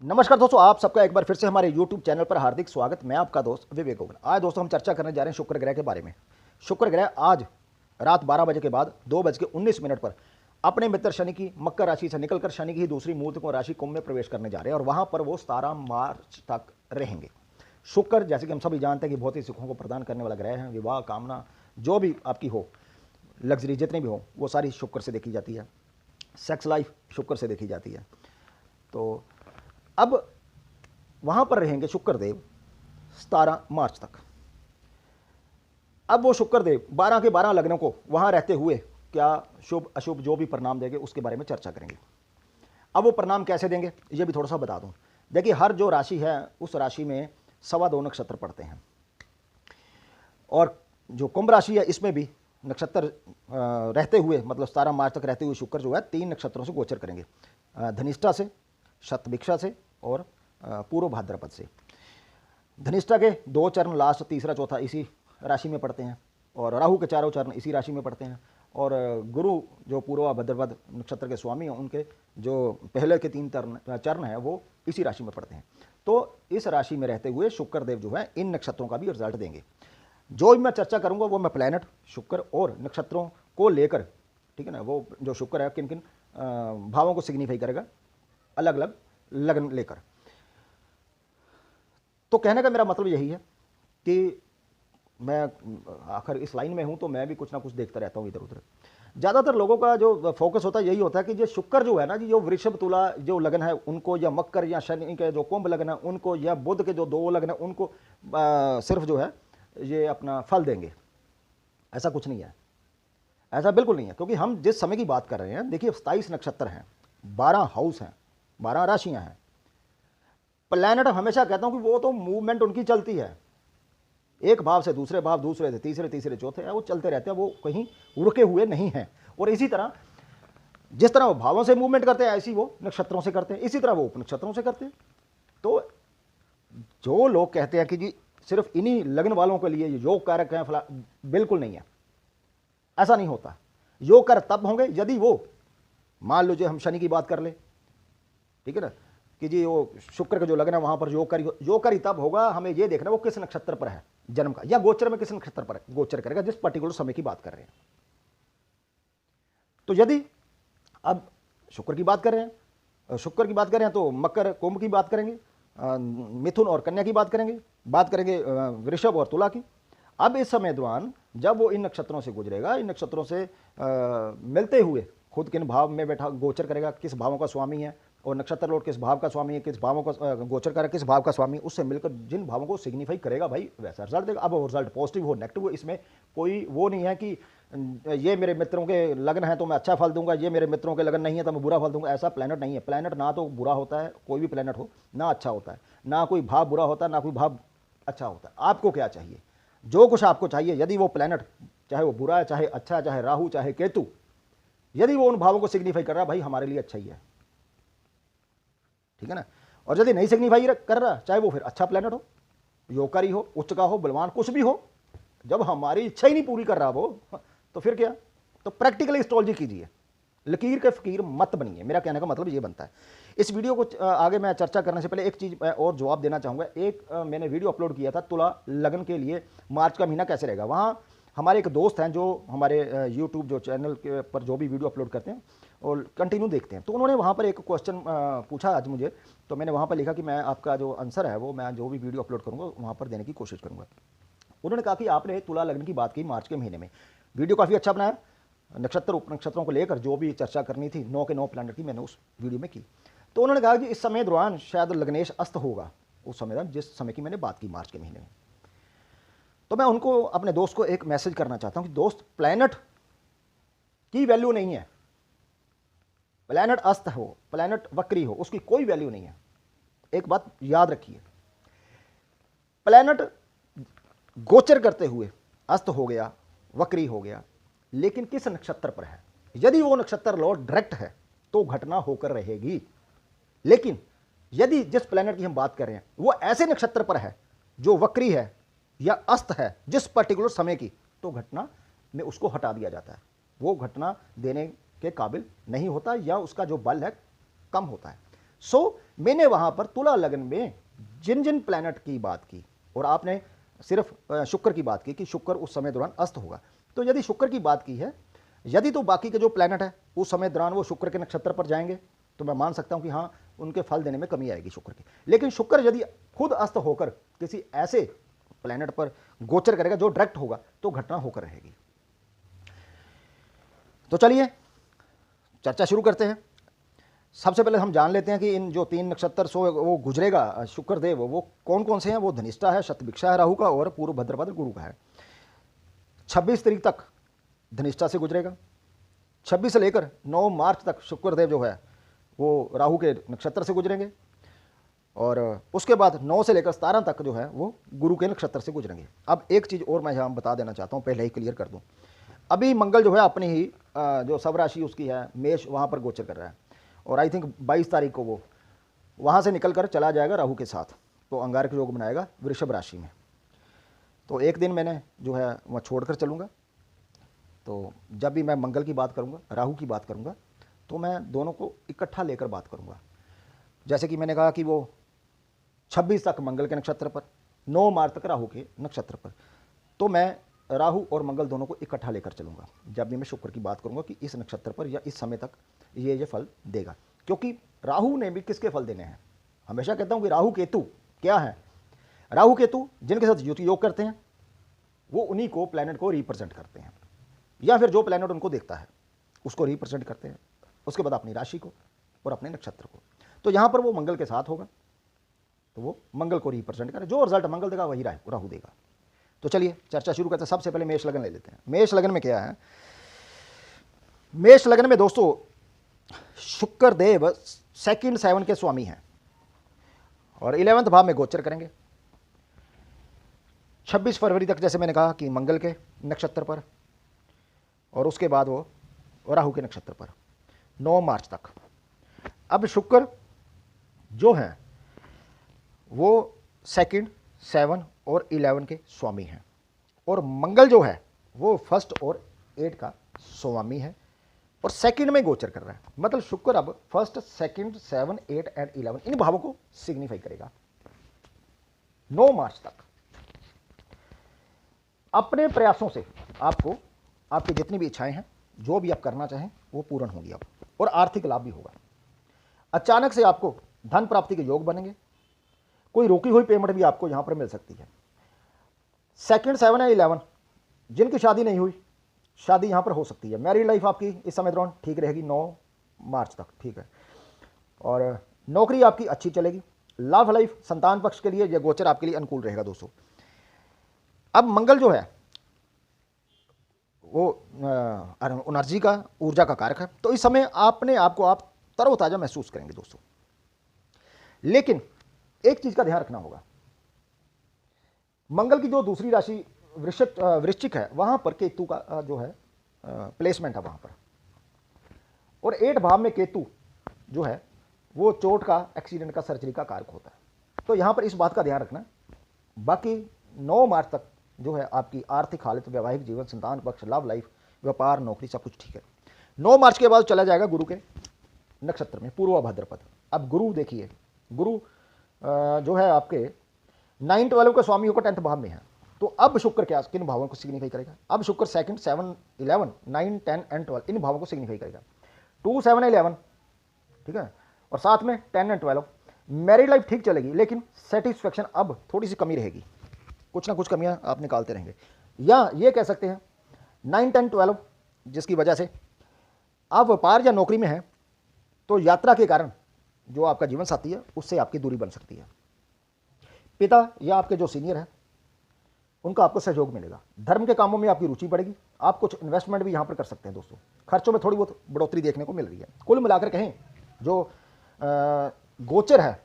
नमस्कार दोस्तों, आप सबका एक बार फिर से हमारे YouTube चैनल पर हार्दिक स्वागत। मैं आपका दोस्त विवेक ओगन। आज दोस्तों हम चर्चा करने जा रहे हैं शुक्र ग्रह के बारे में। शुक्र ग्रह आज रात 12 बजे के बाद 2:19 पर अपने मित्र शनि की मकर राशि से निकलकर शनि की ही दूसरी मूर्त को राशि कुंभ में प्रवेश करने जा रहे हैं और वहां पर वो 17 मार्च तक रहेंगे। शुक्र, जैसे कि हम सभी जानते हैं कि बहुत ही सुखों को प्रदान करने वाला ग्रह है। विवाह कामना जो भी आपकी हो, लग्जरी जितनी भी हो, वो सारी शुक्र से देखी जाती है। सेक्स लाइफ शुक्र से देखी जाती है। तो अब वहां पर रहेंगे शुक्रदेव 17 मार्च तक। अब वो शुक्रदेव 12 के 12 लग्नों को वहां रहते हुए क्या शुभ अशुभ जो भी परिणाम देंगे उसके बारे में चर्चा करेंगे। अब वो परिणाम कैसे देंगे ये भी थोड़ा सा बता दूं। देखिए, हर जो राशि है उस राशि में 2.25 नक्षत्र पड़ते हैं और जो कुंभ राशि है इसमें भी नक्षत्र रहते हुए, मतलब 17 मार्च तक रहते हुए शुक्र जो है 3 नक्षत्रों से गोचर करेंगे। धनिष्ठा से, शतभिक्षा से और पूर्व भाद्रपद से। धनिष्ठा के 2 चरण लास्ट, तीसरा चौथा इसी राशि में पड़ते हैं और राहु के 4 चरण इसी राशि में पड़ते हैं और गुरु जो पूर्व भाद्रपद नक्षत्र के स्वामी हैं उनके जो पहले के 3 चरण हैं वो इसी राशि में पड़ते हैं। तो इस राशि में रहते हुए शुक्रदेव जो है इन नक्षत्रों का भी रिजल्ट देंगे। जो भी मैं चर्चा करूंगा वो मैं प्लैनेट, शुक्र और नक्षत्रों को लेकर, ठीक है ना, वो जो शुक्र है किन किन भावों को सिग्निफाई करेगा अलग अलग लगन लेकर। तो कहने का मेरा मतलब यही है कि मैं आखिर इस लाइन में हूं तो मैं भी कुछ ना कुछ देखता रहता हूं इधर उधर। ज़्यादातर लोगों का जो फोकस होता है यही होता है कि जो शुक्र जो है ना जी, जो वृषभ तुला जो लगन है उनको, या मकर या शनि के जो कुंभ लगन है उनको, या बुध के जो 2 लगन है उनको सिर्फ जो है ये अपना फल देंगे। ऐसा कुछ नहीं है, ऐसा बिल्कुल नहीं है। क्योंकि हम जिस समय की बात कर रहे हैं, देखिए 27 नक्षत्र हैं, 12 हाउस हैं, 12 राशियां हैं। प्लैनेट हमेशा कहता हूं कि वो तो मूवमेंट उनकी चलती है, एक भाव से दूसरे भाव, दूसरे से तीसरे, तीसरे चौथे है, वो चलते रहते हैं, वो कहीं रुके हुए नहीं हैं। और इसी तरह जिस तरह वो भावों से मूवमेंट करते हैं ऐसी वो नक्षत्रों से करते हैं, इसी तरह वो उपनक्षत्रों से करते हैं। तो जो लोग कहते हैं कि जी सिर्फ इन्हीं लग्न वालों के लिए योग कारक हैं फला, बिल्कुल नहीं है, ऐसा नहीं होता। योग कारक तब होंगे यदि वो, मान लो जो हम शनि की बात कर ले, ठीक है ना, कि जी वो शुक्र का जो लगन है वहां पर योगकारी तब होगा। हमें ये देखना वो किस नक्षत्र पर है जन्म का, या गोचर में किस नक्षत्र पर है गोचर करेगा, जिस पर्टिकुलर समय की बात कर रहे हैं। तो यदि अब शुक्र की बात कर रहे हैं तो मकर कुंभ की बात करेंगे, मिथुन और कन्या की बात करेंगे वृषभ और तुला की। अब इस समय दौरान जब वो इन नक्षत्रों से गुजरेगा, इन नक्षत्रों से मिलते हुए खुद किन भाव में बैठा गोचर करेगा, किस भावों का स्वामी है, और नक्षत्र लॉर्ड किस भाव का स्वामी है, किस भावों का गोचर करेगा, किस भाव का स्वामी, उससे मिलकर जिन भावों को सिग्निफाई करेगा भाई वैसा रिजल्ट देगा। अब वो रिजल्ट पॉजिटिव हो नेगेटिव हो, इसमें कोई वो नहीं है कि ये मेरे मित्रों के लगन है तो मैं अच्छा फल दूंगा, ये मेरे मित्रों के लगन नहीं है तो मैं बुरा फल दूंगा। ऐसा प्लैनेट नहीं है। प्लैनेट ना तो बुरा होता है, कोई भी प्लैनेट हो ना अच्छा होता है, ना कोई भाव बुरा होता है, ना कोई भाव अच्छा होता है। आपको क्या चाहिए, जो कुछ आपको चाहिए, यदि वो प्लैनेट चाहे वो बुरा है, चाहे अच्छा है, चाहे राहु चाहे केतु, यदि वो उन भावों को सिग्निफाई कर रहा है भाई हमारे लिए अच्छा ही है, ठीक है ना। और यदि नहीं सिग्निफाई कर रहा, चाहे वो फिर अच्छा प्लैनेट हो, योगकारी हो, उच्च का हो, बलवान कुछ भी हो, जब हमारी इच्छा ही नहीं पूरी कर रहा वो, तो फिर क्या। तो प्रैक्टिकली एस्ट्रोलॉजी कीजिए, लकीर के फकीर मत बनिए। मेरा कहने का मतलब ये बनता है। इस वीडियो को आगे मैं चर्चा करने से पहले एक चीज मैं और जवाब देना चाहूंगा। एक मैंने वीडियो अपलोड किया था तुला लगन के लिए मार्च का महीना कैसे रहेगा। वहाँ हमारे एक दोस्त हैं जो हमारे यूट्यूब जो चैनल के पर जो भी वीडियो अपलोड करते हैं और कंटिन्यू देखते हैं, तो उन्होंने वहाँ पर एक क्वेश्चन पूछा आज मुझे। तो मैंने वहाँ पर लिखा कि मैं आपका जो आंसर है वो मैं जो भी वीडियो अपलोड करूँगा वहाँ पर देने की कोशिश करूँगा। उन्होंने कहा कि आपने तुला लगन की बात की मार्च के महीने में, वीडियो काफ़ी अच्छा बनाया, नक्षत्र उपनक्षत्रों को लेकर जो भी चर्चा करनी थी 9 के 9 प्लैनेट की मैंने उस वीडियो में की। तो उन्होंने कहा कि इस समय दौरान शायद लग्नेश अस्त होगा, उस समय जिस समय की मैंने बात की मार्च के महीने में। तो मैं उनको, अपने दोस्त को एक मैसेज करना चाहता हूं कि दोस्त, प्लैनेट की वैल्यू नहीं है। प्लैनेट अस्त हो, प्लैनेट वक्री हो, उसकी कोई वैल्यू नहीं है। एक बात याद रखिए, प्लैनेट गोचर करते हुए अस्त हो गया, वक्री हो गया, लेकिन किस नक्षत्र पर है। यदि वो नक्षत्र लॉर्ड डायरेक्ट है तो घटना होकर रहेगी, लेकिन यदि जिस प्लैनेट की हम बात कर रहे हैं वो ऐसे नक्षत्र पर है जो वक्री है या अस्त है जिस पर्टिकुलर समय की, तो घटना में उसको हटा दिया जाता है। वो घटना देने के काबिल नहीं होता या उसका जो बल है कम होता है। सो मैंने वहां पर तुला लगन में जिन जिन प्लैनेट की बात की, और आपने सिर्फ शुक्र की बात की कि शुक्र उस समय दौरान अस्त होगा, तो यदि शुक्र की बात की है, यदि तो बाकी के जो प्लैनेट है उस समय दौरान वो शुक्र के नक्षत्र पर जाएंगे, तो मैं मान सकता हूं कि हाँ उनके फल देने में कमी आएगी शुक्र की। लेकिन शुक्र यदि खुद अस्त होकर किसी ऐसे प्लैनेट पर गोचर करेगा जो डायरेक्ट होगा, तो घटना होकर रहेगी। तो चलिए चर्चा शुरू करते हैं। सबसे पहले हम जान लेते हैं कि इन जो 3 नक्षत्र सो वो गुजरेगा शुक्रदेव, वो कौन कौन से हैं। वो धनिष्ठा है, शतभिक्षा है राहु का, और पूर्व भद्रपद गुरु का है। 26 तारीख तक धनिष्ठा से गुजरेगा। 26 से लेकर 9 मार्च तक शुक्रदेव जो है वो राहु के नक्षत्र से गुजरेंगे, और उसके बाद 9 से लेकर 17 तक जो है वो गुरु के नक्षत्र से गुजरेंगे। अब एक चीज़ और मैं यहाँ बता देना चाहता हूँ, पहले ही क्लियर कर दूँ। अभी मंगल जो है अपनी ही जो सब राशि उसकी है मेष, वहाँ पर गोचर कर रहा है, और आई थिंक 22 तारीख को वो वहाँ से निकल कर चला जाएगा राहु के साथ, तो अंगारक योग बनाएगा वृषभ राशि में। तो एक दिन मैंने जो है वह छोड़कर चलूँगा। तो जब भी मैं मंगल की बात करूँगा, राहु की बात करूँगा, तो मैं दोनों को इकट्ठा लेकर बात करूँगा। जैसे कि मैंने कहा कि वो 26 तक मंगल के नक्षत्र पर, 9 मार्च तक राहु के नक्षत्र पर, तो मैं राहु और मंगल दोनों को इकट्ठा लेकर चलूँगा जब भी मैं शुक्र की बात करूँगा कि इस नक्षत्र पर या इस समय तक ये फल देगा। क्योंकि राहु ने भी किसके फल देने हैं, हमेशा कहता हूँ कि राहु केतु क्या है। राहु केतु जिनके साथ युति योग करते हैं वो उन्हीं को प्लैनेट को रिप्रेजेंट करते हैं, या फिर जो प्लैनेट उनको देखता है उसको रिप्रेजेंट करते हैं, उसके बाद अपनी राशि को और अपने नक्षत्र को। तो यहाँ पर वो मंगल के साथ होगा, तो वो मंगल को रिप्रेजेंट करे, जो रिजल्ट मंगल देगा वही राहु देगा। तो चलिए चर्चा शुरू करते हैं। सबसे पहले मेष लगन ले लेते हैं। मेष लगन में क्या है, मेष लगन में दोस्तों शुक्र देव 2nd 7 के स्वामी हैं और 11वें भाव में गोचर करेंगे 26 फरवरी तक, जैसे मैंने कहा कि मंगल के नक्षत्र पर, और उसके बाद वो राहु के नक्षत्र पर 9 मार्च तक। अब शुक्र जो है वो 2nd 7 और 11 के स्वामी हैं, और मंगल जो है वो 1st और 8 का स्वामी है और 2nd में गोचर कर रहा है। मतलब शुक्र अब 1st 2nd 7 8 एंड 11 इन भावों को सिग्निफाई करेगा 9 मार्च तक। अपने प्रयासों से आपको आपकी जितनी भी इच्छाएं हैं, जो भी आप करना चाहें वो पूर्ण होंगी अब, और आर्थिक लाभ भी होगा। अचानक से आपको धन प्राप्ति के योग बनेंगे। कोई रोकी हुई पेमेंट भी आपको यहां पर मिल सकती है। 2nd 7 या 11 जिनकी शादी नहीं हुई, शादी यहां पर हो सकती है। मैरिड लाइफ आपकी इस समय दौरान ठीक रहेगी 9 मार्च तक, ठीक है। और नौकरी आपकी अच्छी चलेगी। लव लाइफ, संतान पक्ष के लिए यह गोचर आपके लिए अनुकूल रहेगा दोस्तों। अब मंगल जो है वो एनर्जी का, ऊर्जा का कारक है, तो इस समय आपने आपको आप तरोताजा महसूस करेंगे दोस्तों। लेकिन एक चीज का ध्यान रखना होगा, मंगल की जो दूसरी राशि वृश्चिक है, वहां पर केतु का जो है प्लेसमेंट है वहां पर, और 8 भाव में केतु जो है वो चोट का, एक्सीडेंट का, सर्जरी का कारक होता है। तो यहां पर इस बात का ध्यान रखना। बाकी 9 मार्च तक जो है आपकी आर्थिक हालत, वैवाहिक जीवन, संतान पक्ष, लव लाइफ, व्यापार, नौकरी सब कुछ ठीक है। 9 मार्च के बाद चला जाएगा गुरु के नक्षत्र में, पूर्व भाद्रपद। अब गुरु देखिए, गुरु जो है आपके 9 12 का स्वामी होकर 10th भाव में है। तो अब शुक्र क्या किन भावों को सिग्निफाई करेगा? अब शुक्र 2nd 7 11 9 10 एंड 12 इन भावों को सिग्निफाई करेगा। 2 7 11 ठीक है, और साथ में 10 एंड 12। मैरिड लाइफ ठीक चलेगी, लेकिन सेटिस्फेक्शन अब थोड़ी सी कमी रहेगी, कुछ ना कुछ कमियां आप निकालते रहेंगे। या ये कह सकते हैं 9 10 12 जिसकी वजह से आप व्यापार या नौकरी में हैं, तो यात्रा के कारण जो आपका जीवन साथी है उससे आपकी दूरी बन सकती है। पिता या आपके जो सीनियर हैं उनका आपको सहयोग मिलेगा। धर्म के कामों में आपकी रुचि बढ़ेगी। आप कुछ इन्वेस्टमेंट भी यहां पर कर सकते हैं दोस्तों। खर्चों में थोड़ी बहुत बढ़ोतरी देखने को मिल रही है। कुल मिलाकर कहें जो गोचर है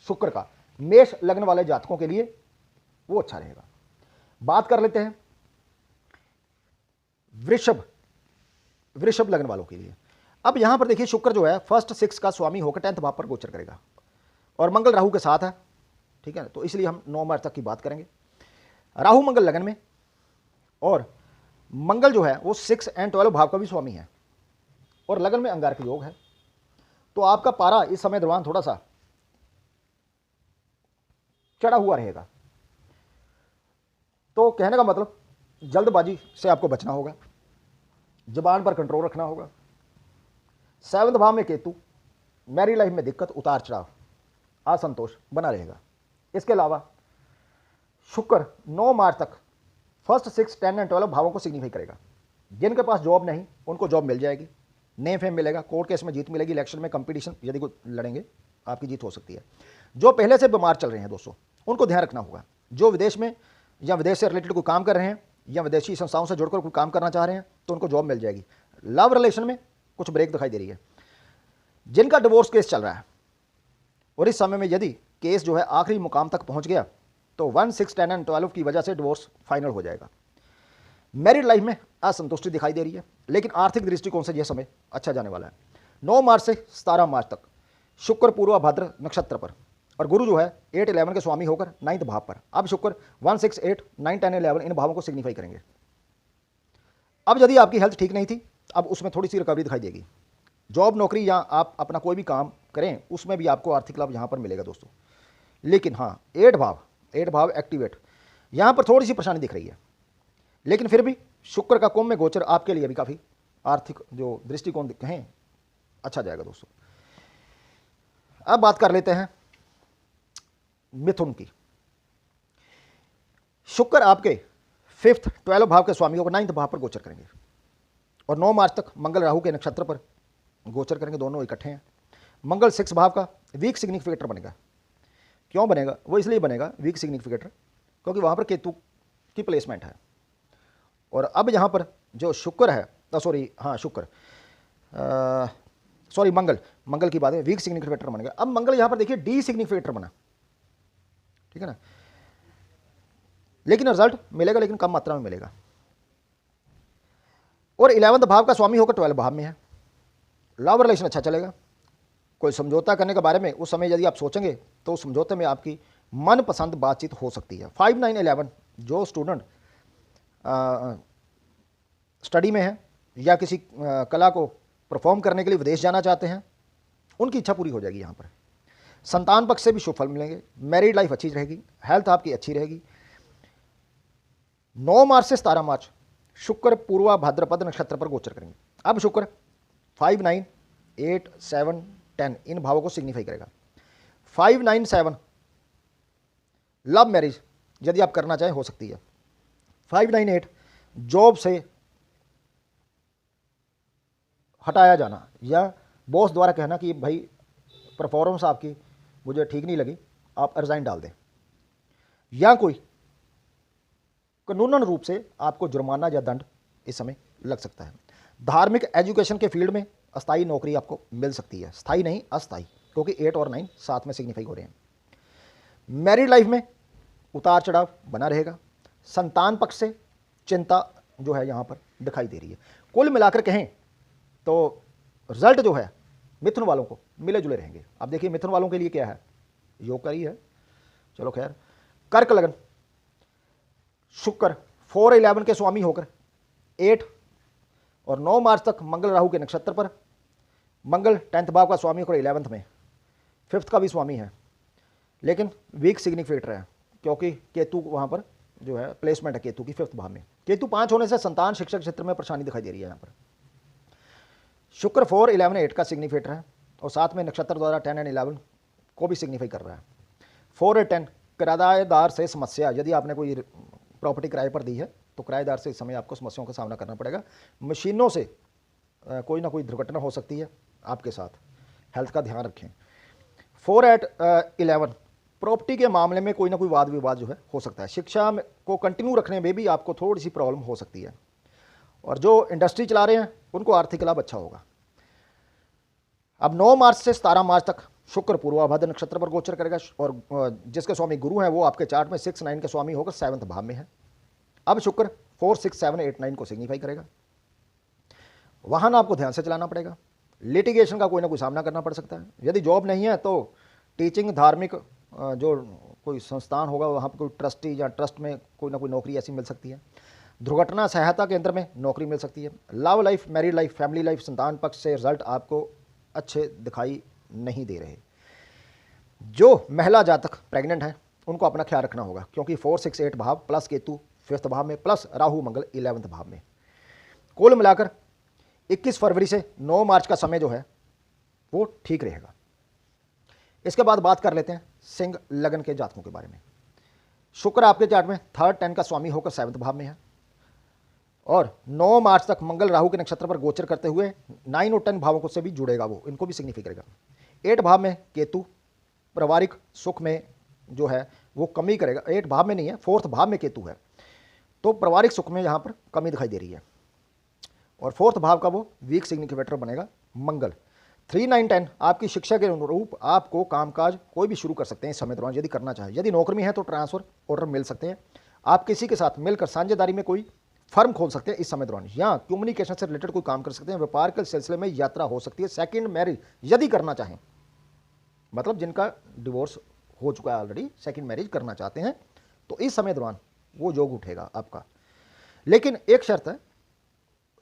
शुक्र का मेष लग्न वाले जातकों के लिए वो अच्छा रहेगा। बात कर लेते हैं वृषभ लग्न वालों के लिए। अब यहां पर देखिए शुक्र जो है 1st 6 का स्वामी होकर 10th भाव पर गोचर करेगा, और मंगल राहु के साथ है, ठीक है। तो इसलिए हम 9 मार्च तक की बात करेंगे। राहु मंगल लगन में, और मंगल जो है वो 6 एंड 12 भाव का भी स्वामी है, और लगन में अंगारक योग है। तो आपका पारा इस समय दौरान थोड़ा सा चढ़ा हुआ रहेगा। तो कहने का मतलब जल्दबाजी से आपको बचना होगा, जुबान पर कंट्रोल रखना होगा। 7वें भाव में केतु, मैरिड लाइफ में दिक्कत, उतार चढ़ाव, असंतोष बना रहेगा। इसके अलावा शुक्र 9 मार्च तक फर्स्ट 6, 10 एंड 12 भावों को सिग्निफाई करेगा। जिनके पास जॉब नहीं उनको जॉब मिल जाएगी, नेम फेम मिलेगा, कोर्ट केस में जीत मिलेगी, इलेक्शन में कंपटीशन यदि कोई लड़ेंगे आपकी जीत हो सकती है। जो पहले से बीमार चल रहे हैं दोस्तों, उनको ध्यान रखना होगा। जो विदेश में या विदेश से रिलेटेड कोई काम कर रहे हैं या विदेशी संस्थाओं से जुड़कर कोई काम करना चाह रहे हैं तो उनको जॉब मिल जाएगी। लव रिलेशन में कुछ ब्रेक दिखाई दे रही है। जिनका डिवोर्स केस चल रहा है और इस समय में यदि केस जो है आखिरी मुकाम तक पहुंच गया तो 1, 6, 10 एंड 12 की वजह से डिवोर्स फाइनल हो जाएगा। मैरिड लाइफ में असंतुष्टि दिखाई दे रही है, लेकिन आर्थिक दृष्टिकोण से यह समय अच्छा जाने वाला है। 9 मार्च से 17 मार्च तक शुक्र पूर्वा भाद्र नक्षत्र पर और गुरु जो है 8, 11 के स्वामी होकर 9th भाव पर। अब शुक्र 1, 6, 8, 9, 10, 11 इन भावों को सिग्निफाई करेंगे। अब यदि आपकी हेल्थ ठीक नहीं थी, अब उसमें थोड़ी सी रिकवरी दिखाई देगी। जॉब नौकरी या आप अपना कोई भी काम करें उसमें भी आपको आर्थिक लाभ यहाँ पर मिलेगा दोस्तों। लेकिन हाँ 8 भाव एक्टिवेट, यहाँ पर थोड़ी सी परेशानी दिख रही है, लेकिन फिर भी शुक्र का कुंभ में गोचर आपके लिए भी काफ़ी आर्थिक जो दृष्टिकोण कहें अच्छा जाएगा दोस्तों। अब बात कर लेते हैं मिथुन की। शुक्र आपके 5th, 12 भाव के स्वामी होकर 9th भाव पर गोचर करेंगे और 9 मार्च तक मंगल राहु के नक्षत्र पर गोचर करेंगे, दोनों इकट्ठे हैं। मंगल 6 भाव का वीक सिग्निफिकेटर बनेगा। क्यों बनेगा? वो इसलिए बनेगा वीक सिग्निफिकेटर क्योंकि वहाँ पर केतु की प्लेसमेंट है। और अब यहाँ पर जो शुक्र है, मंगल की बात है, वीक सिग्निफिकेटर बनेगा। अब मंगल यहाँ पर देखिए डी सिग्निफिकेटर बना, ठीक है ना, लेकिन रिजल्ट मिलेगा लेकिन कम मात्रा में मिलेगा। और 11वें भाव का स्वामी होकर 12 भाव में है। लव रिलेशन अच्छा चलेगा। कोई समझौता करने के बारे में उस समय यदि आप सोचेंगे तो उस समझौते में आपकी मनपसंद बातचीत हो सकती है। 5, 9, 11 जो स्टूडेंट स्टडी में है या किसी कला को परफॉर्म करने के लिए विदेश जाना चाहते हैं उनकी इच्छा पूरी हो जाएगी। यहाँ पर संतान पक्ष से भी शुभ फल मिलेंगे। मैरिड लाइफ अच्छी रहेगी, हेल्थ आपकी अच्छी रहेगी। 9 मार्च से 17 मार्च शुक्र पूर्वा भाद्रपद नक्षत्र पर गोचर करेंगे। अब शुक्र 5, 9, 8, 7, 10 इन भावों को सिग्निफाई करेगा। 5, 9, 7 लव मैरिज यदि आप करना चाहें हो सकती है। 5, 9, 8 जॉब से हटाया जाना या बॉस द्वारा कहना कि भाई परफॉर्मेंस आपकी मुझे ठीक नहीं लगी, आप रिजाइन डाल दें, या कोई कानूनन रूप से आपको जुर्माना या दंड इस समय लग सकता है। धार्मिक एजुकेशन के फील्ड में अस्थायी नौकरी आपको मिल सकती है, स्थायी नहीं अस्थायी, क्योंकि 8 और 9 साथ में सिग्निफाई हो रहे हैं। मैरिड लाइफ में उतार चढ़ाव बना रहेगा। संतान पक्ष से चिंता जो है यहाँ पर दिखाई दे रही है। कुल मिलाकर कहें तो रिजल्ट जो है मिथुन वालों को मिले जुले रहेंगे। अब देखिए मिथुन वालों के लिए क्या है, योगकारी है, चलो खैर। कर्क लगन, शुक्र 4, 11 के स्वामी होकर 8 और 9 मार्च तक मंगल राहु के नक्षत्र पर। मंगल 10th भाव का स्वामी होकर 11th में, 5th का भी स्वामी है, लेकिन वीक सिग्निफिकेटर है क्योंकि केतु वहाँ पर जो है प्लेसमेंट है केतु की 5th भाव में। केतु 5 होने से संतान शिक्षक क्षेत्र में परेशानी दिखाई दे रही है। यहाँ पर शुक्र 4, 11, 8 का सिग्निफिकेटर है और साथ में नक्षत्र द्वारा 10 एंड 11 को भी सिग्निफाई कर रहा है। 4 और 10 किराएदार से समस्या, यदि आपने कोई प्रॉपर्टी किराए पर दी है तो किराएदार से इस समय आपको समस्याओं का सामना करना पड़ेगा। मशीनों से कोई ना कोई दुर्घटना हो सकती है आपके साथ, हेल्थ का ध्यान रखें। 4 और 11 प्रॉपर्टी के मामले में कोई ना कोई वाद विवाद जो है हो सकता है। शिक्षा को कंटिन्यू रखने में भी आपको थोड़ी सी प्रॉब्लम हो सकती है। और जो इंडस्ट्री चला रहे हैं उनको आर्थिक लाभ अच्छा होगा। अब 9 मार्च से 17 मार्च तक शुक्र पूर्वाभाद्र नक्षत्र पर गोचर करेगा और जिसके स्वामी गुरु हैं वो आपके चार्ट में 6, 9 के स्वामी होकर 7th भाव में है। अब शुक्र 4, 6, 7, 8, 9 को सिग्निफाई करेगा। वाहन आपको ध्यान से चलाना पड़ेगा। लिटिगेशन का कोई ना कोई सामना करना पड़ सकता है। यदि जॉब नहीं है तो टीचिंग, धार्मिक जो कोई संस्थान होगा वहाँ पर कोई ट्रस्टी या ट्रस्ट में कोई ना कोई नौकरी ऐसी मिल सकती है। दुर्घटना सहायता केंद्र में नौकरी मिल सकती है। Love life, married life, family life, संतान पक्ष से रिजल्ट आपको अच्छे दिखाई नहीं दे रहे। जो महिला जातक प्रेग्नेंट हैं उनको अपना ख्याल रखना होगा, क्योंकि 4, 6, 8 भाव प्लस केतु 5th भाव में प्लस राहु मंगल 11th भाव में। कुल मिलाकर 21 फरवरी से 9 मार्च का समय जो है वो ठीक रहेगा। इसके बाद बात कर लेते हैं सिंह लगन के जातकों के बारे में। शुक्र आपके चार्ट में 3rd 10 का स्वामी होकर 7th भाव में है और 9 मार्च तक मंगल राहु के नक्षत्र पर गोचर करते हुए 9 और 10 भावों को से भी जुड़ेगा, वो इनको भी सिग्निफाई करेगा। 8 भाव में केतु पारिवारिक सुख में जो है वो कमी करेगा। 8 भाव में नहीं है, 4th भाव में केतु है, तो पारिवारिक सुख में यहाँ पर कमी दिखाई दे रही है। और 4th भाव का वो वीक सिग्निफिकेटर बनेगा मंगल। 3, 9, 10 आपकी शिक्षा के अनुरूप आपको कामकाज कोई भी शुरू कर सकते हैं इस समय दौरान, यदि करना चाहे। यदि नौकरी में है तो ट्रांसफर ऑर्डर मिल सकते हैं। आप किसी के साथ मिलकर साझेदारी में कोई फर्म खोल सकते हैं इस समय दौरान, या कम्युनिकेशन से रिलेटेड कोई काम कर सकते हैं। व्यापार के सिलसिले में यात्रा हो सकती है। सेकंड मैरिज यदि करना चाहें, मतलब जिनका डिवोर्स हो चुका है ऑलरेडी, सेकंड मैरिज करना चाहते हैं, तो इस समय दौरान वो योग उठेगा आपका। लेकिन एक शर्त है,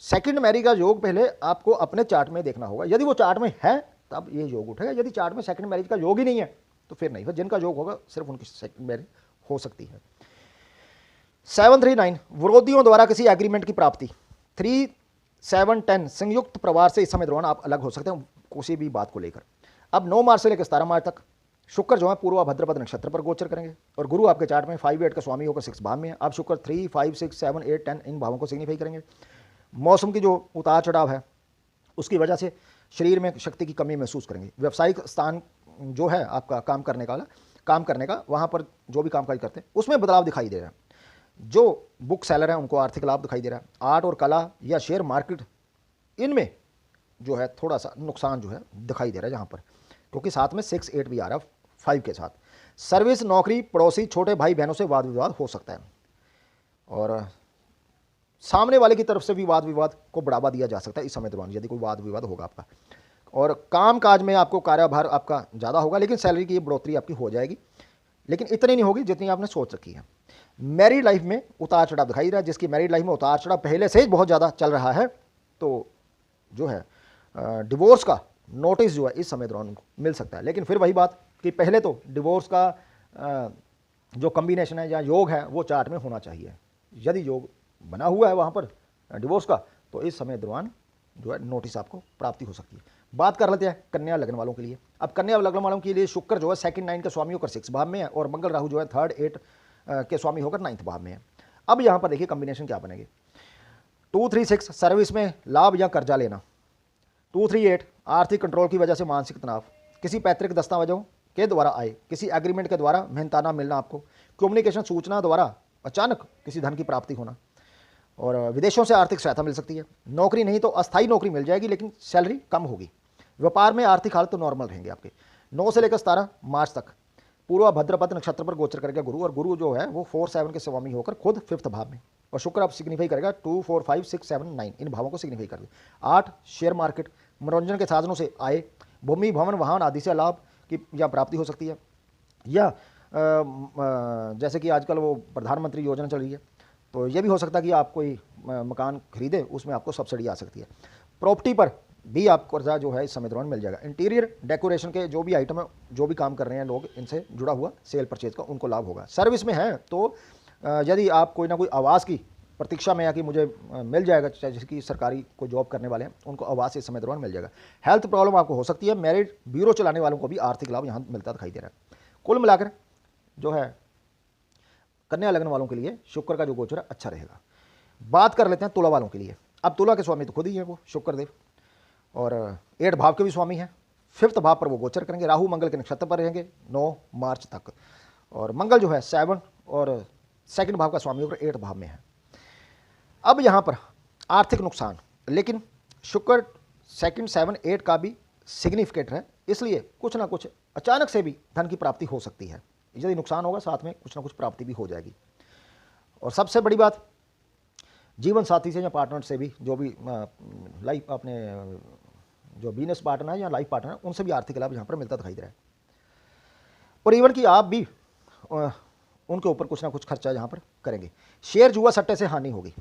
सेकंड मैरिज का योग पहले आपको अपने चार्ट में देखना होगा। यदि वो चार्ट में है तब ये योग उठेगा, यदि चार्ट में सेकंड मैरिज का योग ही नहीं है तो फिर नहीं। फिर जिनका योग होगा सिर्फ उनकी सेकंड मैरिज हो सकती है। 7, 3, 9 विरोधियों द्वारा किसी एग्रीमेंट की प्राप्ति। 3, 7, 10 संयुक्त परिवार से इस समय दौरान आप अलग हो सकते हैं किसी भी बात को लेकर। अब 9 मार्च से लेकर 17 मार्च तक शुक्र जो है पूर्व भद्रपद नक्षत्र पर गोचर करेंगे और गुरु आपके चार्ट में 5, 8 का स्वामी होकर 6 भाव में है। अब शुक्र 3, 5, 6, 7, 8, 10 इन भावों को सिग्निफाई करेंगे। मौसम की जो उतार चढ़ाव है उसकी वजह से शरीर में शक्ति की कमी महसूस करेंगे। व्यावसायिक स्थान जो है आपका काम करने का वहाँ पर जो भी कामकाज करते हैं उसमें बदलाव दिखाई दे रहा है। जो बुक सेलर हैं उनको आर्थिक लाभ दिखाई दे रहा है। आर्ट और कला या शेयर मार्केट इनमें जो है थोड़ा सा नुकसान जो है दिखाई दे रहा है जहाँ पर, क्योंकि साथ में 6, 8 भी आ रहा है 5 के साथ। सर्विस, नौकरी, पड़ोसी, छोटे भाई बहनों से वाद विवाद हो सकता है और सामने वाले की तरफ से भी वाद विवाद को बढ़ावा दिया जा सकता है इस समय दौरान यदि कोई वाद विवाद होगा आपका। और काम काज में आपको कार्यभार आपका ज़्यादा होगा, लेकिन सैलरी की बढ़ोतरी आपकी हो जाएगी, लेकिन इतनी नहीं होगी जितनी आपने सोच रखी है। मैरिड लाइफ में उतार चढ़ाव दिखाई दे रहा है। जिसकी मैरिड लाइफ में उतार चढ़ाव पहले से ही बहुत ज़्यादा चल रहा है, तो जो है डिवोर्स का नोटिस जो है इस समय दौरान उनको मिल सकता है। लेकिन फिर वही बात कि पहले तो डिवोर्स का जो कम्बिनेशन है या योग है वो चार्ट में होना चाहिए। यदि योग बना हुआ है वहाँ पर डिवोर्स का, तो इस समय दौरान जो है नोटिस आपको प्राप्ति हो सकती है। बात कर लेते हैं कन्या लग्न वालों के लिए। अब कन्या लग्न वालों के लिए शुक्र जो है 2, 9 का स्वामी होकर 6 भाव में है और मंगल राहु जो है 3rd, 8 के स्वामी होकर 9th भाव में है। अब यहाँ पर देखिए कॉम्बिनेशन क्या बनेगी। 2, 3, 6 सर्विस में लाभ या कर्जा लेना। 2, 3, 8 आर्थिक कंट्रोल की वजह से मानसिक तनाव। किसी पैतृक दस्तावेजों के द्वारा आए, किसी एग्रीमेंट के द्वारा मेहनताना मिलना आपको। कम्युनिकेशन सूचना द्वारा अचानक किसी धन की प्राप्ति होना और विदेशों से आर्थिक सहायता मिल सकती है। नौकरी नहीं तो अस्थायी नौकरी मिल जाएगी, लेकिन सैलरी कम होगी। व्यापार में आर्थिक हालत तो नॉर्मल रहेंगे आपके। 9 से लेकर 17 मार्च तक पूर्व भद्रपद नक्षत्र पर गोचर करेगा गुरु और गुरु जो है वो 4, 7 के स्वामी होकर खुद 5th भाव में और शुक्र अब सिग्निफाई करेगा 2, 4, 5, 6, 7, 9 इन भावों को सिग्निफाई कर दे। 8 शेयर मार्केट, मनोरंजन के साधनों से आए, भूमि भवन वाहन आदि से लाभ की या प्राप्ति हो सकती है। या जैसे कि आजकल वो प्रधानमंत्री योजना चल रही है, तो ये भी हो सकता है कि आप कोई मकान खरीदे उसमें आपको सब्सिडी आ सकती है। प्रॉपर्टी पर भी आपको कर्जा जो है इस समय दौरान मिल जाएगा। इंटीरियर डेकोरेशन के जो भी आइटम है, जो भी काम कर रहे हैं लोग, इनसे जुड़ा हुआ सेल परचेज का उनको लाभ होगा। सर्विस में है तो यदि आप कोई ना कोई आवास की प्रतीक्षा में या कि मुझे मिल जाएगा, चाहे जिसकी सरकारी कोई जॉब करने वाले हैं उनको आवास इस समय दौरान मिल जाएगा। हेल्थ प्रॉब्लम आपको हो सकती है। मैरिड ब्यूरो चलाने वालों को भी आर्थिक लाभ यहाँ मिलता दिखाई दे रहा है। कुल मिलाकर जो है कन्या लग्न वालों के लिए शुक्र का जो गोचर है अच्छा रहेगा। बात कर लेते हैं तुला वालों के लिए। अब तुला के स्वामी तो खुद ही है वो शुक्र देव और 8 भाव के भी स्वामी हैं। 5th भाव पर वो गोचर करेंगे। राहु मंगल के नक्षत्र पर रहेंगे 9 मार्च तक और मंगल जो है 7 और 2nd भाव का स्वामी होकर 8th भाव में है। अब यहाँ पर आर्थिक नुकसान, लेकिन शुक्र 2, 7, 8 का भी सिग्निफिकेट है, इसलिए कुछ ना कुछ अचानक से भी धन की प्राप्ति हो सकती है। यदि नुकसान होगा साथ में कुछ ना कुछ प्राप्ति भी हो जाएगी। और सबसे बड़ी बात, जीवन साथी से या पार्टनर से भी, जो भी लाइफ अपने जो बिजनेस पार्टनर है या लाइफ पार्टनर है, उनसे भी आर्थिक लाभ यहाँ पर मिलता दिखाई दे रहा है। और इवन कि आप भी उनके ऊपर कुछ ना कुछ खर्चा यहाँ पर करेंगे। शेयर जुआ सट्टे से हानि होगी।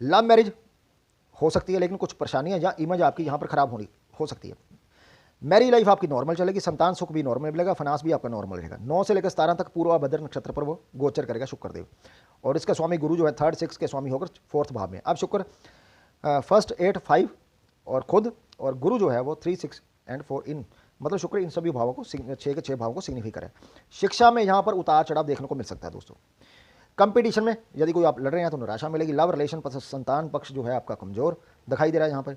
लव मैरिज हो सकती है, लेकिन कुछ परेशानियाँ या इमेज आपकी यहाँ पर खराब होनी हो सकती है। मैरी लाइफ आपकी नॉर्मल चलेगी, संतान सुख भी नॉर्मल मिलेगा, फाइनेंस भी आपका नॉर्मल रहेगा। 9 से लेकर 17 तक पूर्वा भद्र नक्षत्र पर वो गोचर करेगा शुक्रदेव, और इसका स्वामी गुरु जो है 3rd 6 के स्वामी होकर 4th भाव में। अब शुक्र 1st 8 5 और खुद, और गुरु जो है वो 3 6 एंड 4 इन, मतलब शुक्र इन सभी भावों को 6 के 6 भावों को सिग्निफाई करे। शिक्षा में यहाँ पर उतार चढ़ाव देखने को मिल सकता है दोस्तों। कंपटीशन में यदि कोई आप लड़ रहे हैं तो निराशा मिलेगी। लव रिलेशन पर संतान पक्ष जो है आपका कमजोर दिखाई दे रहा है यहाँ पर,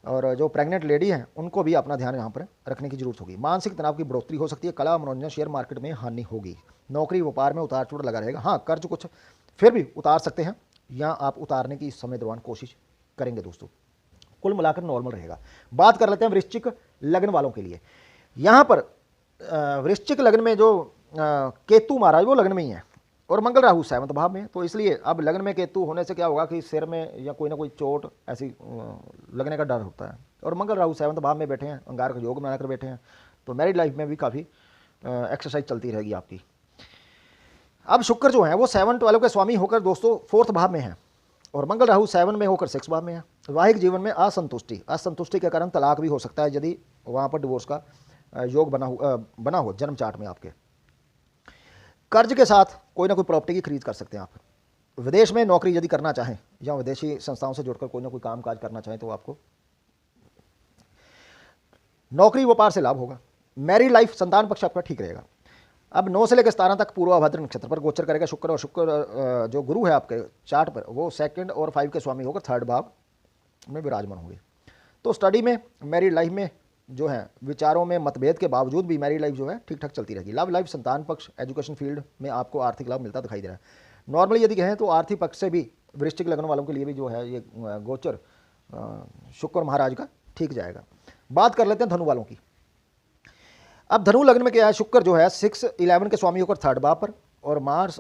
और जो प्रेग्नेंट लेडी हैं उनको भी अपना ध्यान यहाँ पर रखने की जरूरत होगी। मानसिक तनाव की बढ़ोतरी हो सकती है। कला मनोरंजन शेयर मार्केट में हानि होगी। नौकरी व्यापार में उतार चढ़ाव लगा रहेगा। हाँ, कर्ज कुछ फिर भी उतार सकते हैं, या आप उतारने की इस समय दौरान कोशिश करेंगे दोस्तों। कुल मिलाकर नॉर्मल रहेगा। बात कर लेते हैं वृश्चिक लग्न वालों के लिए। यहाँ पर वृश्चिक लग्न में जो केतु महाराज वो लग्न में ही है, और मंगल राहु 7वें भाव में, तो इसलिए अब लग्न में केतु होने से क्या होगा कि सिर में या कोई ना कोई चोट ऐसी लगने का डर होता है। और मंगल राहु 7वें भाव में बैठे हैं, अंगारक योग में आकर बैठे हैं, तो मैरिड लाइफ में भी काफ़ी एक्सरसाइज चलती रहेगी आपकी। अब शुक्र जो है वो 7 12 के स्वामी होकर दोस्तों 4th भाव में है, और मंगल राहु 7 में होकर 6 भाव में है। वैवाहिक जीवन में असंतुष्टि के कारण तलाक भी हो सकता है, यदि वहाँ पर डिवोर्स का योग बना हो जन्म चार्ट में आपके। कर्ज के साथ कोई ना कोई प्रॉपर्टी की खरीद कर सकते हैं आप। विदेश में नौकरी यदि करना चाहें या विदेशी संस्थाओं से जुड़कर कोई ना कोई काम काज करना चाहें तो आपको नौकरी व्यापार से लाभ होगा। मैरिड लाइफ संतान पक्ष आपका ठीक रहेगा। अब 9 से लेकर 17 तक पूर्वा भद्र नक्षत्र पर गोचर करेगा शुक्र, और शुक्र जो गुरु है आपके चार्ट पर वो 2nd और 5 के स्वामी होकर 3rd भाव में विराजमान होंगे। तो स्टडी में, मैरिड लाइफ में जो है विचारों में मतभेद के बावजूद भी मैरिड लाइफ जो है ठीक ठाक चलती रहेगी। लव लाइफ संतान पक्ष एजुकेशन फील्ड में आपको आर्थिक लाभ मिलता दिखाई दे रहा है। नॉर्मली यदि कहें तो आर्थिक पक्ष से भी वृश्चिक लग्न वालों के लिए भी जो है ये गोचर शुक्र महाराज का ठीक जाएगा। बात कर लेते हैं धनु वालों की। अब धनु लग्न में क्या है, शुक्र जो है 6 11 के स्वामी होकर 3rd भाव पर, और मार्स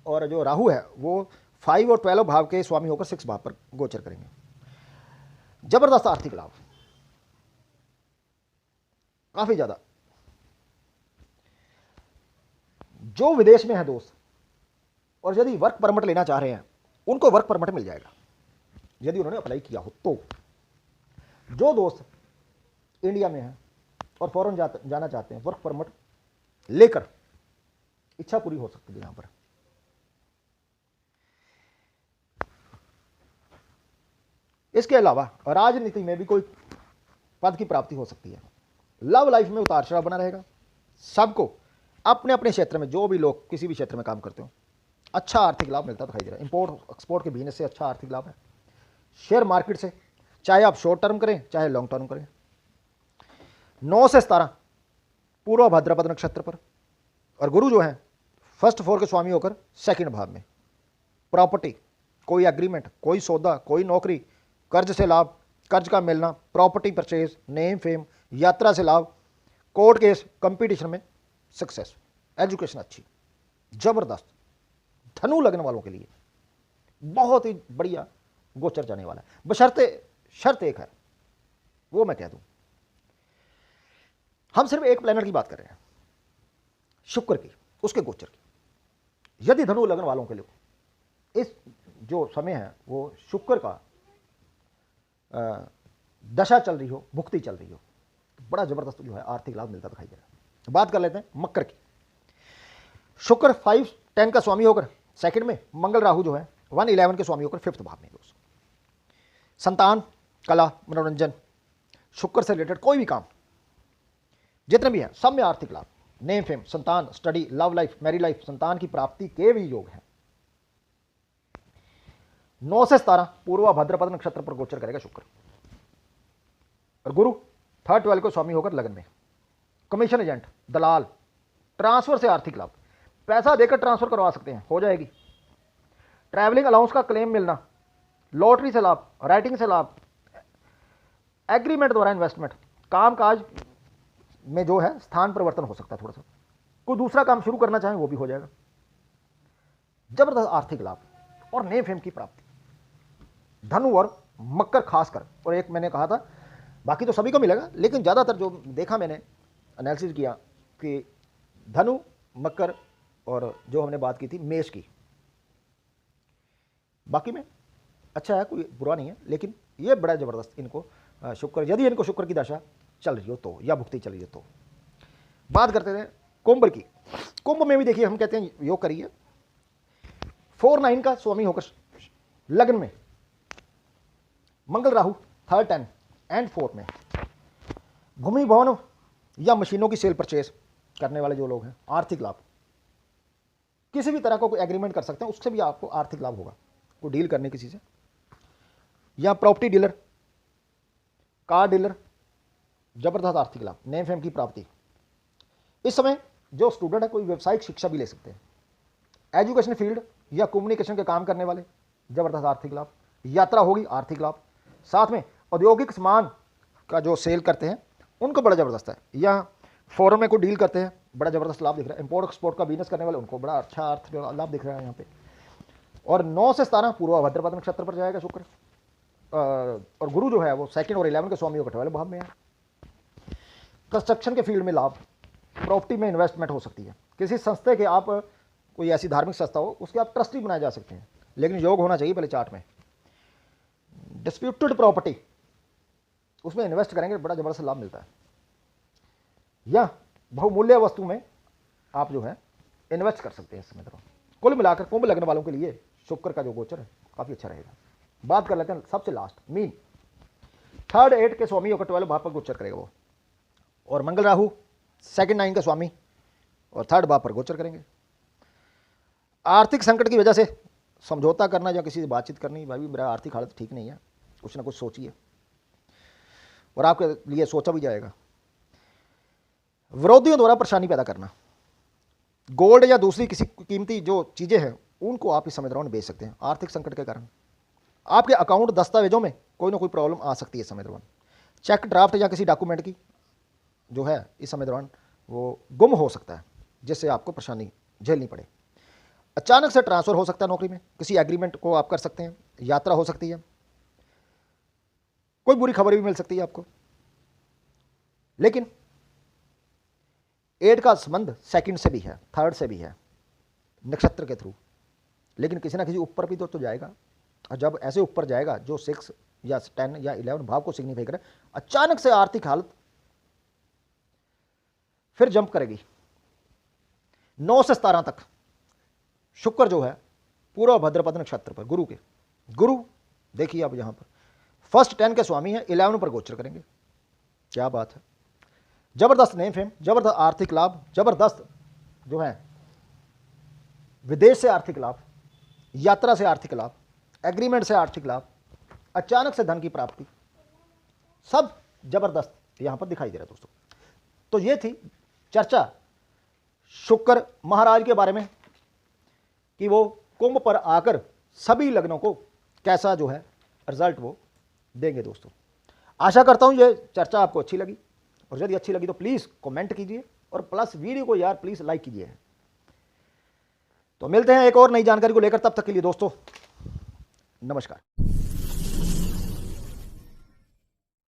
और जो राहु है वो 5 और 12 भाव के स्वामी होकर 6 भाव पर गोचर करेंगे। जबरदस्त आर्थिक लाभ, काफी ज्यादा। जो विदेश में है दोस्त और यदि वर्क परमिट लेना चाह रहे हैं उनको वर्क परमिट मिल जाएगा यदि उन्होंने अप्लाई किया हो तो। जो दोस्त इंडिया में है और फॉरेन जाना चाहते हैं, वर्क परमिट लेकर इच्छा पूरी हो सकती है यहां पर। इसके अलावा राजनीति में भी कोई पद की प्राप्ति हो सकती है। लव लाइफ में उतार चढ़ाव बना रहेगा। सबको अपने अपने क्षेत्र में, जो भी लोग किसी भी क्षेत्र में काम करते हो, अच्छा आर्थिक लाभ मिलता दिखाई दे रहा है। इंपोर्ट एक्सपोर्ट के बिजनेस से अच्छा आर्थिक लाभ है। शेयर मार्केट से, चाहे आप शॉर्ट टर्म करें चाहे लॉन्ग टर्म करें। 9 से 17 पूर्व भाद्रपद नक्षत्र पर, और गुरु जो है 1st 4 के स्वामी होकर 2nd भाव में। प्रॉपर्टी, कोई एग्रीमेंट, कोई सौदा, कोई नौकरी, कर्ज से लाभ, कर्ज का मिलना, प्रॉपर्टी परचेज, नेम फेम, यात्रा से लाभ, कोर्ट केस, कंपटीशन में सक्सेस, एजुकेशन अच्छी, जबरदस्त। धनु लग्न वालों के लिए बहुत ही बढ़िया गोचर जाने वाला है। बशर्ते शर्त एक है, वो मैं कह दूं, हम सिर्फ एक प्लैनेट की बात कर रहे हैं, शुक्र की, उसके गोचर की। यदि धनु लग्न वालों के लिए इस जो समय है वो शुक्र का दशा चल रही हो, भुक्ति चल रही हो, तो बड़ा जबरदस्त जो है आर्थिक लाभ मिलता दिखाई दे रहा है। बात कर लेते हैं मकर की। शुक्र 5 10 का स्वामी होकर 2nd में, मंगल राहु जो है 1 11 के स्वामी होकर 5th भाव में। दोस्तों संतान, कला, मनोरंजन, शुक्र से रिलेटेड कोई भी काम जितने भी हैं सब में आर्थिक लाभ, नेम फेम, संतान, study, love life, married life, संतान की प्राप्ति के भी योग हैं। 9 से 17 पूर्व भाद्रपद नक्षत्र पर गोचर करेगा शुक्र, और गुरु 3rd 12 को स्वामी होकर लगन में। कमीशन एजेंट, दलाल, ट्रांसफर से आर्थिक लाभ, पैसा देकर ट्रांसफर करवा सकते हैं, हो जाएगी। ट्रैवलिंग अलाउंस का क्लेम मिलना, लॉटरी से लाभ, राइटिंग से लाभ, एग्रीमेंट द्वारा इन्वेस्टमेंट, काम काज में जो है स्थान परिवर्तन हो सकता है, थोड़ा सा कोई दूसरा काम शुरू करना चाहे वो भी हो जाएगा। जबरदस्त आर्थिक लाभ और नेम फेम की प्राप्ति, धनु और मकर खासकर। और एक मैंने कहा था बाकी तो सभी को मिलेगा, लेकिन ज़्यादातर जो देखा मैंने एनालिसिस किया कि धनु, मकर और जो हमने बात की थी मेष की, बाकी में अच्छा है, कोई बुरा नहीं है, लेकिन ये बड़ा ज़बरदस्त इनको शुक्र, यदि इनको शुक्र की दशा चल रही हो तो, या भुक्ति चल रही हो तो। बात करते थे कुंभ की। कुंभ में भी देखिए हम कहते हैं योग करिए, 4-9 का स्वामी होकर लग्न में, मंगल राहु 3rd 10 एंड 4 में, भूमि भवन या मशीनों की सेल परचेज करने वाले जो लोग हैं, आर्थिक लाभ, किसी भी तरह का कोई एग्रीमेंट कर सकते हैं, उससे भी आपको आर्थिक लाभ होगा, कोई डील करने किसी से, या प्रॉपर्टी डीलर, कार डीलर, जबरदस्त आर्थिक लाभ, नेम फेम की प्राप्ति। इस समय जो स्टूडेंट है कोई व्यावसायिक शिक्षा भी ले सकते हैं, एजुकेशन फील्ड या कम्युनिकेशन के काम करने वाले, जबरदस्त आर्थिक लाभ, यात्रा होगी, आर्थिक लाभ, साथ में औद्योगिक सामान का जो सेल करते हैं उनको बड़ा जबरदस्त है, या फॉरेन में कोई डील करते हैं, बड़ा जबरदस्त लाभ दिख रहा है, इंपोर्ट एक्सपोर्ट का बिजनेस करने वाले उनको बड़ा अच्छा अर्थ लाभ दिख रहा है यहाँ पे। और 9 से 17 पूर्व भाद्रपद नक्षत्र पर जाएगा शुक्र, और गुरु जो है वो 2nd और 11 के स्वामी कटे वाले भाव में है। कंस्ट्रक्शन के फील्ड में लाभ, प्रॉपर्टी में इन्वेस्टमेंट हो सकती है, किसी संस्था के आप कोई ऐसी धार्मिक संस्था हो उसके आप ट्रस्टी बनाए जा सकते हैं, लेकिन योग होना चाहिए पहले चार्ट में। डिस्प्यूटेड प्रॉपर्टी, उसमें इन्वेस्ट करेंगे बड़ा जबरदस्त लाभ मिलता है, या बहुमूल्य वस्तु में आप जो है इन्वेस्ट कर सकते हैं इस समय। कुल मिलाकर कुंभ लग्न वालों के लिए शुक्र का जो गोचर है काफी अच्छा रहेगा। बात कर लेते हैं सबसे लास्ट मीन, 3rd 8 के स्वामी होकर 12 भाव पर गोचर करेगा वो, और मंगल राहु 2nd 9 का स्वामी और 3rd भाव पर गोचर करेंगे। आर्थिक संकट की वजह से समझौता करना या किसी से बातचीत करनी, भाई मेरा आर्थिक हालत ठीक नहीं है, कुछ ना कुछ सोचिए, और आपके लिए सोचा भी जाएगा। विरोधियों द्वारा परेशानी पैदा करना, गोल्ड या दूसरी किसी कीमती जो चीज़ें हैं उनको आप इस समय दौरान बेच सकते हैं आर्थिक संकट के कारण। आपके अकाउंट दस्तावेजों में कोई ना कोई प्रॉब्लम आ सकती है इस समय दौरान। चेक ड्राफ्ट या किसी डॉक्यूमेंट की जो है इस समय दौरान वो गुम हो सकता है, जिससे आपको परेशानी झेलनी पड़े। अचानक से ट्रांसफर हो सकता है नौकरी में, किसी एग्रीमेंट को आप कर सकते हैं, यात्रा हो सकती है, कोई बुरी खबर भी मिल सकती है आपको। लेकिन 8 का संबंध 2nd से भी है, 3rd से भी है नक्षत्र के थ्रू, लेकिन किसी ना किसी ऊपर भी तो जाएगा, और जब ऐसे ऊपर जाएगा जो 6 या 10 या 11 भाव को सिग्निफाई करे, अचानक से आर्थिक हालत फिर जंप करेगी। 9 से 17 तक शुक्र जो है पूरा भद्रपद नक्षत्र पर गुरु के, गुरु देखिए आप यहां पर 1st 10 के स्वामी है, 11 पर गोचर करेंगे। क्या बात है, जबरदस्त नेम फेम, जबरदस्त आर्थिक लाभ, जबरदस्त जो है विदेश से आर्थिक लाभ, यात्रा से आर्थिक लाभ, एग्रीमेंट से आर्थिक लाभ, अचानक से धन की प्राप्ति, सब जबरदस्त यहां पर दिखाई दे रहा है दोस्तों। तो ये थी चर्चा शुक्र महाराज के बारे में कि वो कुंभ पर आकर सभी लग्नों को कैसा जो है रिजल्ट वो देंगे दोस्तों। आशा करता हूं ये चर्चा आपको अच्छी लगी, और यदि अच्छी लगी तो प्लीज़ कमेंट कीजिए, और प्लस वीडियो को यार प्लीज़ लाइक कीजिए। तो मिलते हैं एक और नई जानकारी को लेकर, तब तक के लिए दोस्तों नमस्कार।